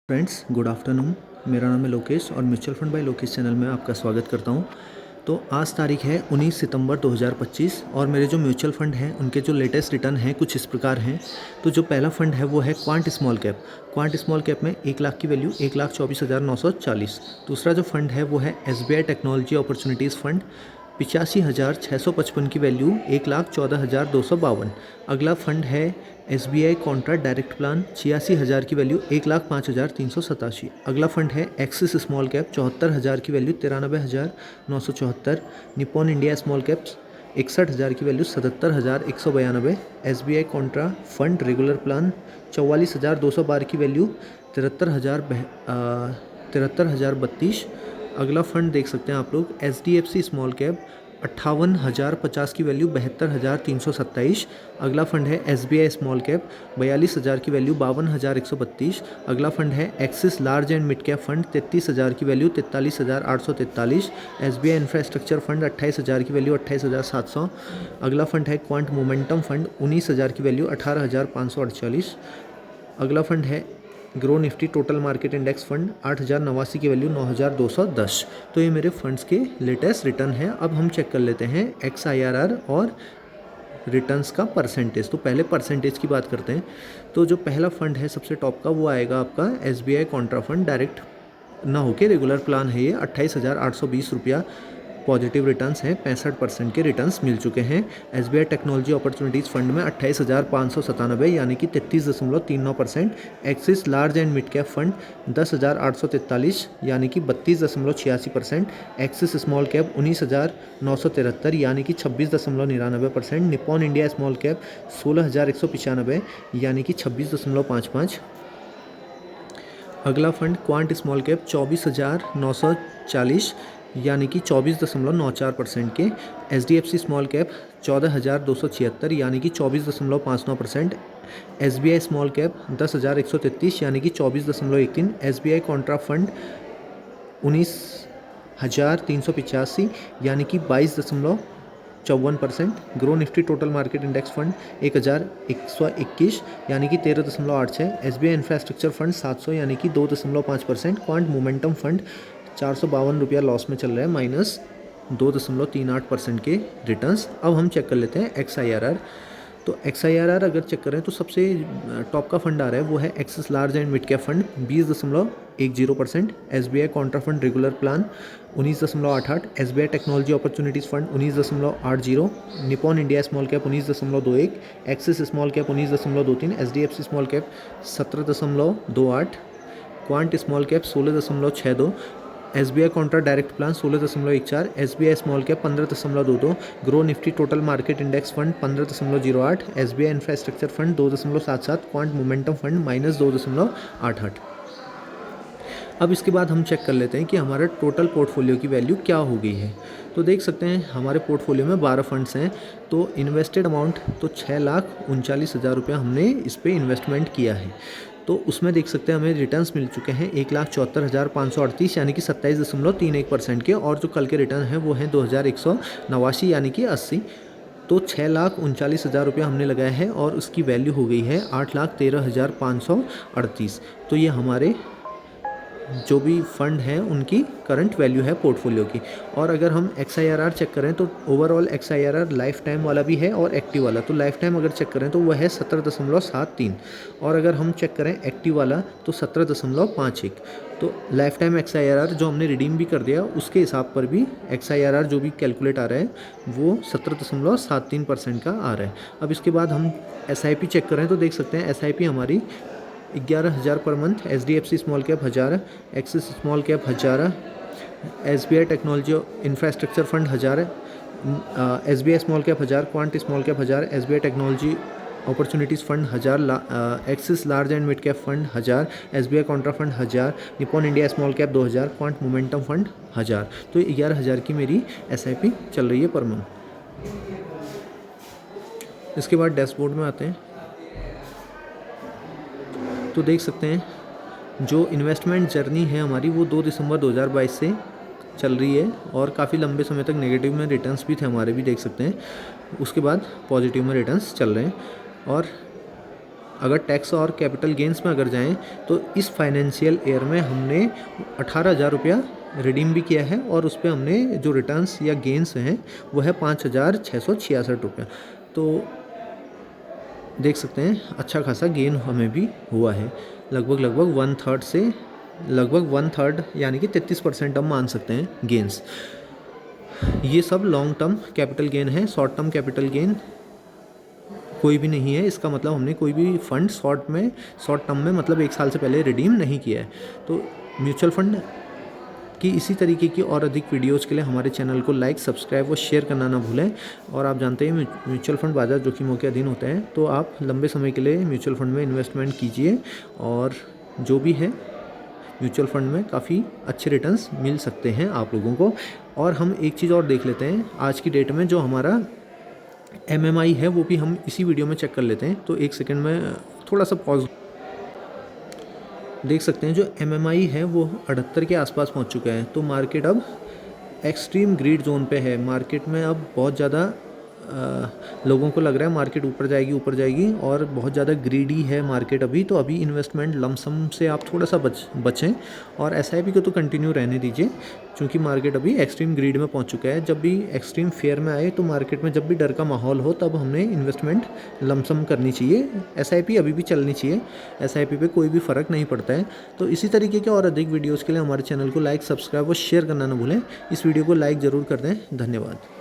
Friends, good afternoon. मेरा नाम है लोकेश और mutual fund by Lokesh channel में आपका स्वागत करता हूं। तो आज तारीख है 19 सितंबर 2025 और मेरे जो म्यूचुअल फंड हैं उनके जो लेटेस्ट रिटर्न हैं कुछ इस प्रकार हैं। तो जो पहला फंड है वो है quant small cap. Quant small cap में 1 लाख की वैल्यू 1,24,940। दूसरा जो फंड है वो है SBI टेक्नोलॉजी अपॉर्चुनिटीज़ फंड, 85,655 की वैल्यू 1,14,252। अगला फंड है SBI कॉन्ट्रा डायरेक्ट प्लान, 86,000 की वैल्यू 1,05,387। अगला फंड है एक्सिस स्मॉल कैप, 74,000 की value 93,974। Nippon India small caps, 61,000 की value 77,192। SBI Contra fund regular plan, 44,212 की वैल्यू 73,032। अगला फंड देख सकते हैं आप लोग SDFC स्मॉल कैप, 58,050 की वैल्यू 72,327। अगला फंड है SBI स्मॉल कैप, 42,000 की वैल्यू 52,132। अगला फंड है axis large and mid cap fund, 33,000 की वैल्यू 43,843। SBI इंफ्रास्ट्रक्चर फंड, 28,000 की वैल्यू 28,700। अगला फंड है क्वांट मोमेंटम फंड, 19,000 की वैल्यू 18,548। अगला फंड है grow Nifty total market index fund, 8,089 की वैल्यू 9,210। तो ये मेरे फंड्स के लेटेस्ट रिटर्न हैं। अब हम चेक कर लेते हैं XIRR और रिटर्न्स का परसेंटेज। तो पहले परसेंटेज की बात करते हैं। तो जो पहला फंड है सबसे टॉप का वो आएगा आपका SBI कॉन्ट्रा फंड डायरेक्ट ना होके रेगुलर प्लान है ये, 28,820 रुपया पॉजिटिव रिटर्न्स हैं, 65% के रिटर्न्स मिल चुके हैं। SBI टेक्नोलॉजी अपॉर्चुनिटीज़ फंड में 28,597 यानी कि 33.39%। Axis large and mid cap fund 10,843 यानी कि 32.86%। एक्सिस स्मॉल कैप 19,973 यानी कि 26.99%। निपॉन इंडिया स्मॉल कैप 16,195 यानी कि 26.55। अगला फंड क्वांट स्मॉल कैप 24,940 यानी कि 24.94% के। SDFC स्मॉल कैप 14,276 यानी कि 24.59%। SBI स्मॉल कैप 10,133 यानी कि 24.13। SBI कॉन्ट्रा फंड 19,385 यानी कि 22.54%। Grow Nifty total market index fund 1,121 यानी कि 13.86। SBI इंफ्रास्ट्रक्चर फंड 700 यानी कि 2.5%। क्वांट मोमेंटम फंड 452 रुपया लॉस में चल रहा है, -2.38% के रिटर्न्स। अब हम चेक कर लेते हैं XIRR। तो XIRR अगर चेक करें तो सबसे टॉप का फंड आ रहा है वो है axis large and mid cap fund, 20.10%। SBI Contra fund regular plan 19.88। SBI technology opportunities fund 19.80। Nippon India small cap 19.21। Axis small cap 19.23। SDFC small cap 17.28। Quant small cap 16.62। SBI Contra direct plan 16.14। SBI small cap 15.22। Grow Nifty total market index fund 15.08। SBI infrastructure fund 2.77। Quant momentum fund -2.88। अब इसके बाद हम check कर लेते हैं कि हमारा total portfolio की वैल्यू क्या हो गई है। तो देख सकते हैं हमारे पोर्टफोलियो में 12 फंड्स हैं। तो इन्वेस्टेड अमाउंट तो 6,39,000 रुपया हमने इस पर इन्वेस्टमेंट किया है। तो उसमें देख सकते हैं हमें रिटर्न्स मिल चुके हैं 1,74,538 यानी कि 27.31% के। और जो कल के रिटर्न हैं वो हैं 2,189 यानी कि 80। तो 6,39,000 रुपया हमने लगाया है और उसकी वैल्यू हो गई है 8,13,538। तो ये हमारे जो भी फंड हैं उनकी करंट वैल्यू है पोर्टफोलियो की। और अगर हम XIRR चेक करें तो ओवरऑल XIRR लाइफ टाइम वाला भी है और एक्टिव वाला। तो लाइफ टाइम अगर चेक करें तो वह है 17.73 और अगर हम चेक करें एक्टिव वाला तो 17.51। तो लाइफ टाइम XIRR जो हमने रिडीम भी कर दिया उसके हिसाब पर भी XIRR जो भी कैलकुलेट आ रहा है वो 17.73% का आ रहा है। अब इसके बाद हम SIP चेक करें तो देख सकते हैं SIP हमारी 11,000 per month. SDFC small cap 1,000, axis small cap 1,000, SBI technology infrastructure fund 1,000, SBI small cap 1,000, quant small cap 1,000, SBI technology opportunities fund 1,000, axis large and mid cap fund 1,000, SBI Contra fund 1,000, Nippon India small cap 2,000, quant momentum fund 1,000। तो 11,000 की मेरी SIP चल रही है per month. इसके बाद dashboard में आते हैं तो देख सकते हैं जो इन्वेस्टमेंट जर्नी है हमारी वो 2 दिसंबर 2022 से चल रही है और काफ़ी लंबे समय तक नेगेटिव में रिटर्न्स भी थे हमारे भी देख सकते हैं। उसके बाद पॉजिटिव में रिटर्न्स चल रहे हैं। और अगर टैक्स और कैपिटल गेंस में अगर जाएं तो इस फाइनेंशियल ईयर में हमने 18,000 रुपया रिडीम भी किया है और उस पर हमने जो रिटर्न्स या गेंस हैं वो है 5,666 रुपया। तो देख सकते हैं अच्छा खासा गेन हमें भी हुआ है, लगभग 1/3 से लगभग 1/3 यानी कि 33% हम मान सकते हैं गेंस। ये सब लॉन्ग टर्म कैपिटल गेन है। शॉर्ट टर्म कैपिटल गेन कोई भी नहीं है। इसका मतलब हमने कोई भी फंड शॉर्ट टर्म में मतलब 1 साल से पहले रिडीम नहीं किया है। तो म्यूचुअल फंड कि इसी तरीके की और अधिक वीडियोज़ के लिए हमारे चैनल को लाइक, सब्सक्राइब और शेयर करना ना भूलें। और आप जानते हैं म्यूचुअल फंड बाजार जोखिमों के अधीन होते हैं, तो आप लंबे समय के लिए म्यूचुअल फंड में इन्वेस्टमेंट कीजिए और जो भी है म्यूचुअल फंड में काफ़ी अच्छे रिटर्न्स मिल सकते हैं आप लोगों को। और हम एक चीज़ और देख लेते हैं, आज की डेट में जो हमारा MMI है वो भी हम इसी वीडियो में चेक कर लेते हैं। तो 1 सेकेंड में थोड़ा सा पॉज। देख सकते हैं जो MMI है वो 78 के आसपास पहुंच चुका है। तो मार्केट अब एक्सट्रीम ग्रीड जोन पे है। मार्केट में अब बहुत ज़्यादा लोगों को लग रहा है मार्केट ऊपर जाएगी और बहुत ज़्यादा ग्रीडी है मार्केट अभी। तो अभी इन्वेस्टमेंट लमसम से आप थोड़ा सा बचें और SIP को तो कंटिन्यू रहने दीजिए, क्योंकि मार्केट अभी एक्सट्रीम ग्रीड में पहुंच चुका है। जब भी एक्सट्रीम फेयर में आए तो मार्केट में जब भी डर का माहौल हो तब हमने इन्वेस्टमेंट लमसम करनी चाहिए। SIP अभी भी चलनी चाहिए, SIP पे कोई भी फ़र्क नहीं पड़ता है। तो इसी तरीके के और अधिक वीडियोज़ के लिए हमारे चैनल को लाइक, सब्सक्राइब और शेयर करना ना भूलें। इस वीडियो को लाइक ज़रूर कर दें। धन्यवाद।